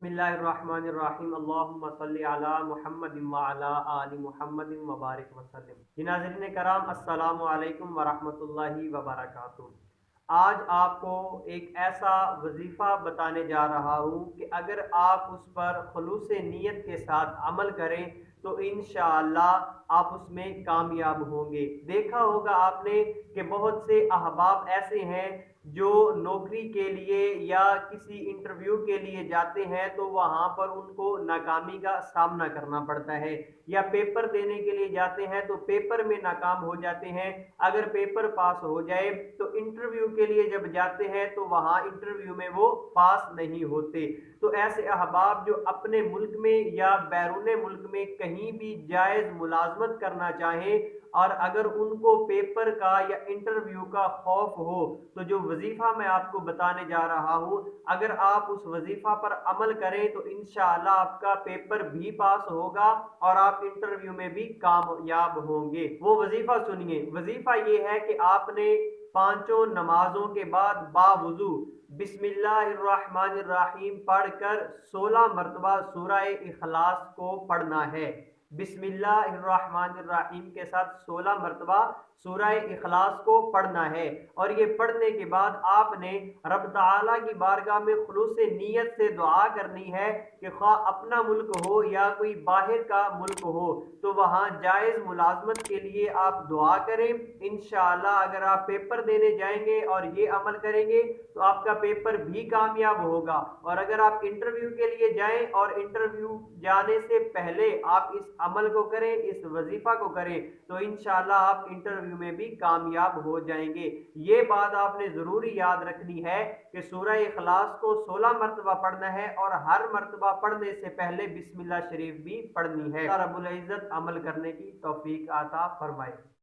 बिस्मिल्लाहिर्रहमानिर्रहीम अल्लाहुम्मा सल्ली अला मुहम्मद व अला आलि मुहम्मद व बारिक वसल्लम। जी नाज़रीन कराम, अस्सलामु अलैकुम व रहमतुल्लाहि व बरकातुहू। आज आपको एक ऐसा वजीफ़ा बताने जा रहा हूँ कि अगर आप उस पर खुलूस नीयत के साथ अमल करें तो इंशाअल्लाह आप उसमें कामयाब होंगे। देखा होगा आपने कि बहुत से अहबाब ऐसे हैं जो नौकरी के लिए या किसी इंटरव्यू के लिए जाते हैं तो वहाँ पर उनको नाकामी का सामना करना पड़ता है, या पेपर देने के लिए जाते हैं तो पेपर में नाकाम हो जाते हैं। अगर पेपर पास हो जाए तो इंटरव्यू के लिए जब जाते हैं तो वहाँ इंटरव्यू में वो पास नहीं होते। तो ऐसे अहबाब जो अपने मुल्क में या बैरून मुल्क में कहीं भी जायज़ मुलाजमत करना चाहें और अगर उनको पेपर का या इंटरव्यू का खौफ हो, तो जो वजीफा मैं आपको बताने जा रहा हूं, अगर आप उस वजीफा पर अमल करें तो इंशाअल्लाह आपका पेपर भी पास होगा और आप इंटरव्यू में भी कामयाब होंगे। वो वजीफा सुनिए। वजीफा ये है कि आपने पांचों नमाजों के बाद बावुजू बिस्मिल्लाहिर्रहमानिर्रहीम पढ़कर 16 मरतबा सूरह इखलास को पढ़ना है। बिस्मिल्लाहिर्रहमानिर्रहीम के साथ 16 मरतबा सूरह इखलास को पढ़ना है, और ये पढ़ने के बाद आपने रब ताला की बारगाह में खुलूस नीयत से दुआ करनी है कि खा अपना मुल्क हो या कोई बाहर का मुल्क हो, तो वहाँ जायज़ मुलाजमत के लिए आप दुआ करें। इंशाअल्लाह अगर आप पेपर देने जाएंगे और ये अमल करेंगे तो आपका पेपर भी कामयाब होगा। और अगर आप इंटरव्यू के लिए जाएं और इंटरव्यू जाने से पहले आप इस अमल को करें, इस वजीफा को करें, तो इंशाअल्लाह आप इंटरव्यू में भी कामयाब हो जाएंगे। ये बात आपने ज़रूरी याद रखनी है कि सूरह इखलास को 16 मरतबा पढ़ना है और हर मरतबा पढ़ने से पहले बिस्मिल्लाह शरीफ भी पढ़नी है। अल्लाह रब्बुल इज्जत अमल करने की तौफीक अता फरमाए।